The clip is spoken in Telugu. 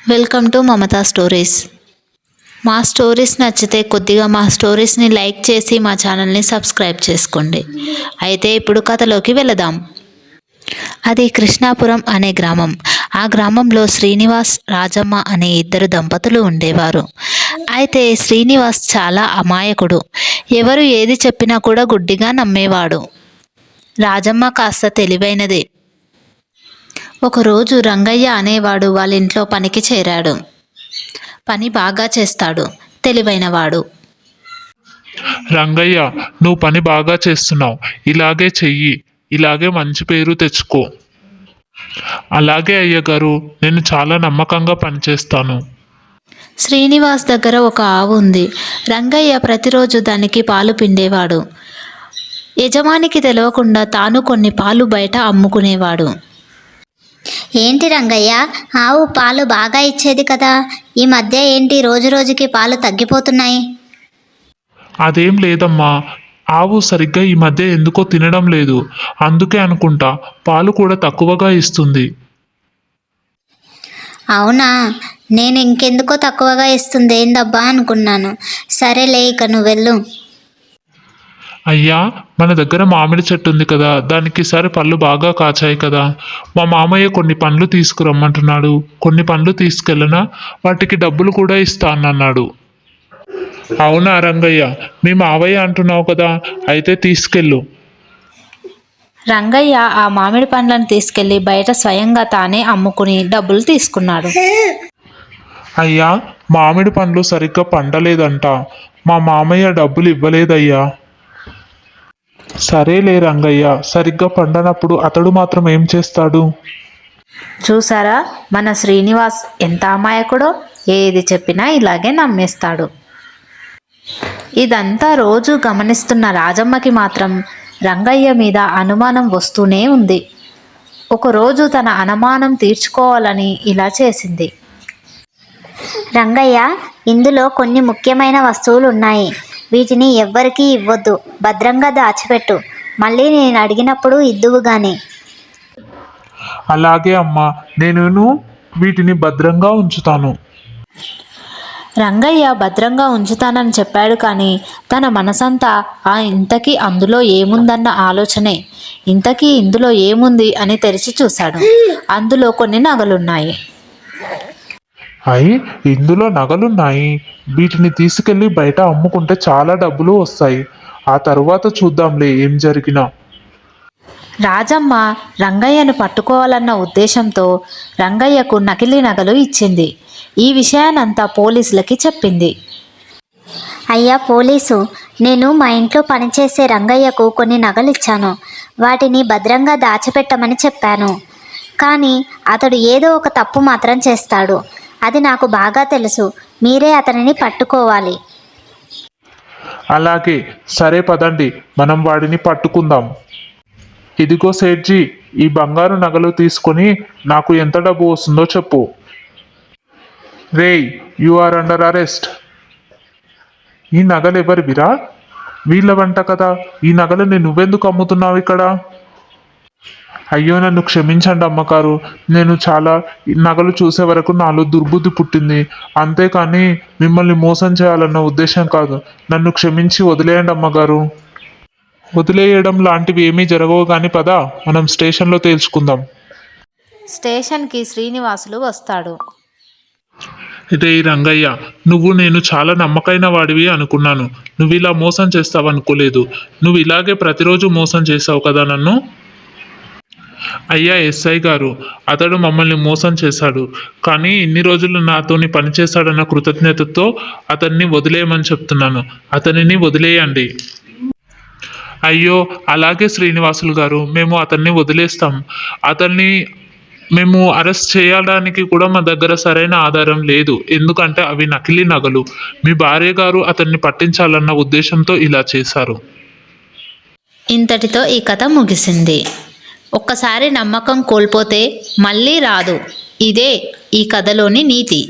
Welcome to Mamata stories. మా స్టోరీస్ నచ్చితే కొద్దిగా మా స్టోరీస్ని లైక్ చేసి మా ఛానల్ని సబ్స్క్రైబ్ చేసుకోండి. అయితే ఇప్పుడు కథలోకి వెళదాం. అది కృష్ణాపురం అనే గ్రామం. ఆ గ్రామంలో శ్రీనివాస్, రాజమ్మ అనే ఇద్దరు దంపతులు ఉండేవారు. అయితే శ్రీనివాస్ చాలా అమాయకుడు. ఎవరు ఏది చెప్పినా కూడా గుడ్డిగా నమ్మేవాడు. రాజమ్మ కాస్త తెలివైనదే. ఒకరోజు రంగయ్య అనేవాడు వాళ్ళ ఇంట్లో పనికి చేరాడు. పని బాగా చేస్తాడు, తెలివైనవాడు. రంగయ్య, నువ్వు పని బాగా చేస్తున్నావు. ఇలాగే చెయ్యి. ఇలాగే మంచి పేరు తెచ్చుకో. అలాగే అయ్యగారు, నేను చాలా నమ్మకంగా పనిచేస్తాను. శ్రీనివాస్ దగ్గర ఒక ఆవు ఉంది. రంగయ్య ప్రతిరోజు దానికి పాలు పిండేవాడు. యజమానికి తెలియకుండా తాను కొన్ని పాలు బయట అమ్ముకునేవాడు. ఏంటి రంగయ్య, ఆవు పాలు బాగా ఇచ్చేది కదా, ఈ మధ్య ఏంటి రోజు రోజుకి పాలు తగ్గిపోతున్నాయి? అదేం లేదమ్మా, ఆవు సరిగ్గా ఈ మధ్య ఎందుకో తినడం లేదు. అందుకే అనుకుంటా పాలు కూడా తక్కువగా ఇస్తుంది. అవునా, నేను ఇంకెందుకో తక్కువగా ఇస్తుంది ఏందబ్బా అనుకున్నాను. సరేలే, ఇక నువ్వు వెళ్ళు. అయ్యా, మన దగ్గర మామిడి చెట్టు ఉంది కదా, దానికి ఈసారి పళ్ళు బాగా కాచాయి కదా. మా మామయ్య కొన్ని పండ్లు తీసుకురమ్మంటున్నాడు. కొన్ని పండ్లు తీసుకెళ్ళనా, వాటికి డబ్బులు కూడా ఇస్తానన్నాడు. అవునా రంగయ్య, మీ మావయ్య అంటున్నావు కదా, అయితే తీసుకెళ్ళు. రంగయ్య ఆ మామిడి పండ్లను తీసుకెళ్లి బయట స్వయంగా తానే అమ్ముకుని డబ్బులు తీసుకున్నాడు. అయ్యా, మామిడి పండ్లు సరిగ్గా పండలేదంట. మా మామయ్య డబ్బులు ఇవ్వలేదయ్యా. సరేలే రంగయ్య, సరిగ్గా పండనప్పుడు అతడు మాత్రం ఏం చేస్తాడు? చూసారా, మన శ్రీనివాస్ ఎంత అమాయకుడో. ఏది చెప్పినా ఇలాగే నమ్మేస్తాడు. ఇదంతా రోజు గమనిస్తున్న రాజమ్మకి మాత్రం రంగయ్య మీద అనుమానం వస్తూనే ఉంది. ఒకరోజు తన అనుమానం తీర్చుకోవాలని ఇలా చేసింది. రంగయ్య, ఇందులో కొన్ని ముఖ్యమైన వస్తువులు ఉన్నాయి. వీటిని ఎవ్వరికీ ఇవ్వద్దు, భద్రంగా దాచిపెట్టు. మళ్ళీ నేను అడిగినప్పుడు ఇద్దువు గాని. అలాగే అమ్మా, నేను వీటిని భద్రంగా ఉంచుతాను. రంగయ్య భద్రంగా ఉంచుతానని చెప్పాడు, కానీ తన మనసంతా ఇంతకీ అందులో ఏముందన్న ఆలోచనే. ఇంతకీ ఇందులో ఏముంది అని తెరిచి చూశాడు. అందులో కొన్ని నగలున్నాయి. ఇందులో నగలున్నాయి. వీటిని తీసుకెళ్ళి బయట అమ్ముకుంటే చాలా డబ్బులు వస్తాయి. ఆ తరువాత చూద్దాంలే ఏం జరిగినా. రాజమ్మ రంగయ్యను పట్టుకోవాలన్న ఉద్దేశంతో రంగయ్యకు నకిలీ నగలు ఇచ్చింది. ఈ విషయానంతా పోలీసులకి చెప్పింది. అయ్యా పోలీసు, నేను మా ఇంట్లో పనిచేసే రంగయ్యకు కొన్ని నగలు ఇచ్చాను. వాటిని భద్రంగా దాచిపెట్టమని చెప్పాను. కానీ అతడు ఏదో ఒక తప్పు మాత్రం చేస్తాడు. అది నాకు బాగా తెలుసు. మీరే అతనిని పట్టుకోవాలి. అలాగే, సరే పదండి, మనం వాడిని పట్టుకుందాం. ఇదిగో సేట్జీ, ఈ బంగారు నగలు తీసుకొని నాకు ఎంత డబ్బు వస్తుందో చెప్పు. రేయ్, యు ఆర్ అండర్ అరెస్ట్. ఈ నగలు ఎవరివిరా? వీళ్ళ వంట కదా. ఈ నగలని నువ్వెందుకు అమ్ముతున్నావు ఇక్కడ? అయ్యో, నన్ను క్షమించండి అమ్మగారు. నేను చాలా నగలు చూసే వరకు నాలో దుర్బుద్ధి పుట్టింది. అంతేకాని మిమ్మల్ని మోసం చేయాలన్న ఉద్దేశం కాదు. నన్ను క్షమించి వదిలేయండి అమ్మగారు. వదిలేయడం లాంటివి ఏమీ జరగవు కానీ పద, మనం స్టేషన్లో తేల్చుకుందాం. స్టేషన్కి శ్రీనివాసులు వస్తాడు. రే రంగయ్య, నేను చాలా నమ్మకైన వాడివి అనుకున్నాను. నువ్వు ఇలా మోసం చేస్తావనుకోలేదు. నువ్వు ఇలాగే ప్రతిరోజు మోసం చేసావు కదా నన్ను. అయ్యా ఎస్ఐ గారు, అతడు మమ్మల్ని మోసం చేశాడు. కానీ ఇన్ని రోజులు నాతోని పనిచేశాడన్న కృతజ్ఞతతో అతన్ని వదిలేయమని చెప్తున్నాను. అతనిని వదిలేయండి. అయ్యో, అలాగే శ్రీనివాసులు గారు, మేము అతన్ని వదిలేస్తాం. అతన్ని మేము అరెస్ట్ చేయడానికి కూడా మా దగ్గర సరైన ఆధారం లేదు. ఎందుకంటే అవి నకిలీ నగలు. మీ భార్య గారు అతన్ని పట్టించాలన్న ఉద్దేశంతో ఇలా చేశారు. ఇంతటితో ఈ కథ ముగిసింది. ఒక్కసారి నమ్మకం కోల్పోతే మళ్ళీ రాదు. ఇదే ఈ కథలోని నీతి.